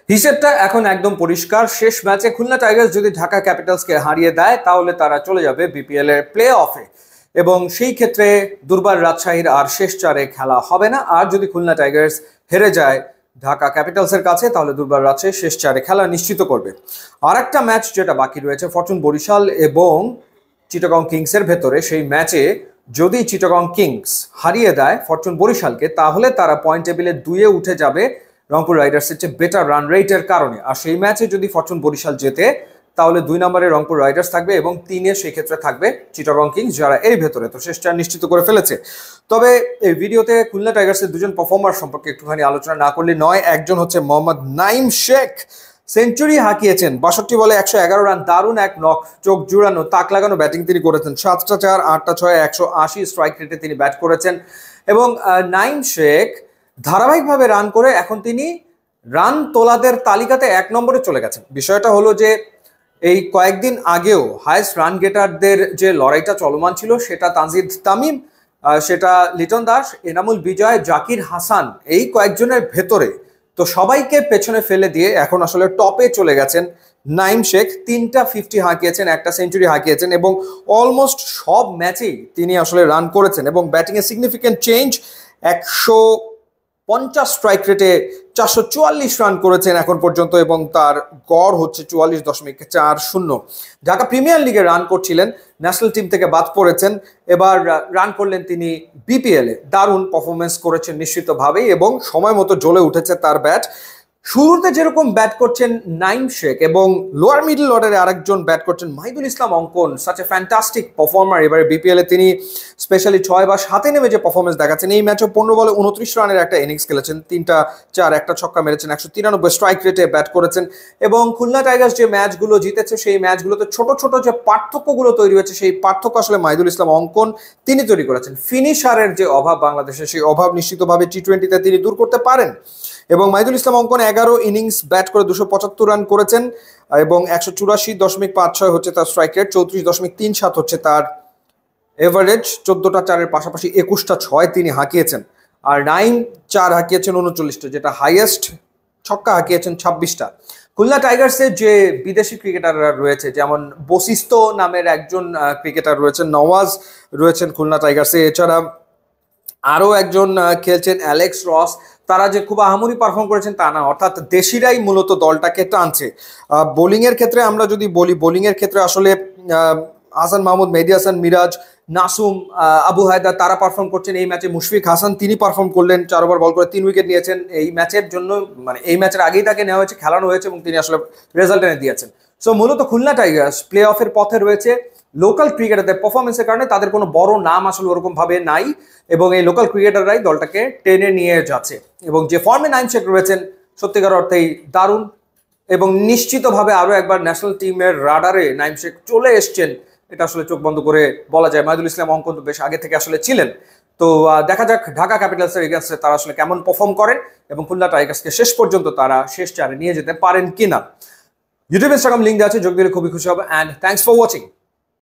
হিসেবটা এখন একদম পরিষ্কার। শেষ ম্যাচে খুলনা টাইগার্স যদি ঢাকা ক্যাপিটালসকে হারিয়ে দেয় তাহলে তারা চলে যাবে বিপিএল এর প্লে অফে, এবং সেই ক্ষেত্রে দুর্বার রাজশাহীর আর শেষ চারে খেলা হবে না। আর যদি খুলনা টাইগার্স হেরে যায় ঢাকা ক্যাপিটালসের কাছে তাহলে দুর্বার রাজশাহী শেষ চারে খেলা নিশ্চিত করবে। আর একটা ম্যাচ যেটা বাকি রয়েছে ফরচুন বরিশাল এবং চিটাগং কিংসের ভেতরে, সেই ম্যাচে যদি চিটাগং কিংস হারিয়ে দেয় ফরচুন বরিশালকে তাহলে তারা পয়েন্ট টেবিলে 2-এ উঠে যাবে রংপুর রাইডার্সের চেয়ে বেটার রান রেটের কারণে। আর সেই ম্যাচে যদি ফরচুন বরিশাল জেতে তাহলে 2 নম্বরে রংপুর রাইডার্স থাকবে এবং 3-এ সেই ক্ষেত্রে থাকবে চিটাগং কিংস, যারা এর ভেতরে তো শেষ চার নিশ্চিত করে ফেলেছে। তবে এই ভিডিওতে খুলনা টাইগার্সের দুজন পারফর্মার সম্পর্কে একটুখানি আলোচনা না করলে নয়। একজন হচ্ছে মোহাম্মদ নাইম শেখ, সেঞ্চুরি হাঁকিয়েছেন 62 বলে 111 রান, দারুণ এক নক, চোখ জুড়ানো তাক লাগানো ব্যাটিং তিনি করেছেন। 7টা 4 8টা 6 180 স্ট্রাইক রেটে তিনি ব্যাট করেছেন এবং নাইম শেখ ধারাবাহিকভাবে রান করে এখন তিনি রান তোলাদের তালিকাতে 1 নম্বরে চলে গেছেন। বিষয়টা হলো যে এই কয়েকদিন আগেও হাইয়েস্ট রান গেটারদের যে লড়াইটা চলমান ছিল সেটা তানজিদ তামিম, সেটা লিটন দাস, এনামুল বিজয়, জাকির হাসান, এই কয়েকজনের ভেতরে তো সবাইকে পেছনে ফেলে দিয়ে এখন আসলে টপে চলে গেছেন নাইম শেখ। 3টা 50 হাঁকিয়েছেন, একটা সেঞ্চুরি হাঁকিয়েছেন এবং অলমোস্ট সব ম্যাচেই তিনি আসলে রান করেছেন এবং ব্যাটিংয়ে সিগনিফিকেন্ট চেঞ্জ। 150 স্ট্রাইক রেটে 444 রান করেছেন এখন পর্যন্ত এবং তার গড় হচ্ছে 44.40। ঢাকা প্রিমিয়ার লিগে রান করছিলেন, ন্যাশনাল টিম থেকে বাদ পড়েছেন, এবার রান করলেন তিনি বিপিএলে। দারুণ পারফরমেন্স করেছেন নিশ্চিতভাবেই এবং সময় মতো জ্বলে উঠেছে তার ব্যাট। শুরুতে যেরকম ব্যাট করছেন নাইম শেখ এবং লোয়ার মিডল অর্ডারে আরেকজন ব্যাট করছেন মাহিদুল ইসলাম অঙ্কন, সাচ এ ফ্যান্টাস্টিক পারফর্মার। এবারে বিপিএলে তিনি স্পেশালি 6 বা 7-এ নেমে যে পারফরমেন্স দেখাচ্ছেন, এই ম্যাচে 15 বলে 29 রানের একটা ইনিংস খেলেছেন, 3টা 4 একটা ছক্কা মেরেছেন, 193 স্ট্রাইক রেটে ব্যাট করেছেন এবং খুলনা টাইগার্স যে ম্যাচগুলো জিতেছে সেই ম্যাচগুলোতে ছোট ছোট যে পার্থক্যগুলো তৈরি হয়েছে সেই পার্থক্য আসলে মাহিদুল ইসলাম অঙ্কন তিনি তৈরি করেছেন। ফিনিশারের যে অভাব বাংলাদেশে, সেই অভাব নিশ্চিতভাবে টি-20তে তিনি দূর করতে পারেন এবং মাহিদুল ইসলাম অঙ্কন 11 ইনিংস ব্যাট করে 275 রান করেছেন এবং 184.56 হচ্ছে তার স্ট্রাইক রেট, 34.37 হচ্ছে তার এভারেজ। 14টা 4-এর পাশাপাশি 21টা 6 তিনি হাঁকিয়েছেন আর নাইম 4 হাঁকিয়েছেন 39টা, যেটা হাইয়েস্ট। ছক্কা হাঁকিয়েছেন 26টা। খুলনা টাইগার্সের যে বিদেশি ক্রিকেটাররা রয়েছে, যেমন বশিষ্ঠ নামের একজন ক্রিকেটার রয়েছেন, নওয়াজ রয়েছেন খুলনা টাইগার্সে, এছাড়া আরও একজন খেলছেন অ্যালেক্স রস। তারা যে খুব আহামরি পারফর্ম করেছেন তা না, অর্থাৎ দেশিরাই মূলত দলটাকে টানছে। বোলিংয়ের ক্ষেত্রে আমরা যদি বলি, বোলিংয়ের ক্ষেত্রে আসলে হাসান মাহমুদ, মেহেদী হাসান মিরাজ, নাসুম, আবু হায়দার তারা পারফর্ম করছেন। এই ম্যাচে মুশফিক হাসান তিনি পারফর্ম করলেন, 4 ওভার বল করে 3 উইকেট নিয়েছেন। এই ম্যাচের জন্য মানে এই ম্যাচের আগেই তাকে নেওয়া হয়েছে, খেলানো হয়েছে এবং তিনি আসলে রেজাল্ট এনে দিয়েছেন। সো মূলত খুলনা টাইগার্স প্লে অফের পথে রয়েছে লোকাল ক্রিকেটারদের পারফরমেন্সের কারণে। তাদের কোনো বড় নাম আসলে ওরকম ভাবে নাই এবং এই লোকাল ক্রিকেটাররাই দলটাকে টেনে নিয়ে যাচ্ছে এবং যে ফর্মে নাইম শেখ রয়েছেন সত্যিকার অর্থেই দারুণ এবং নিশ্চিতভাবে আরও একবার ন্যাশনাল টিমের রাডারে নাইম শেখ চলে এসছেন, এটা আসলে চোখ বন্ধ করে বলা যায়। মাহিদুল ইসলাম অঙ্কন তো বেশ আগে থেকে আসলে ছিলেন। তো দেখা যাক ঢাকা ক্যাপিটালসের এগেইনস্টে তারা আসলে কেমন পারফর্ম করেন এবং খুলনা টাইগার্সকে শেষ পর্যন্ত তারা শেষ চারে নিয়ে যেতে পারেন কিনা। ইউটিউব ইনস্টাগ্রাম লিঙ্ক দেওয়া আছে, যোগ দিলে খুবই খুশি হবে। And thanks for watching.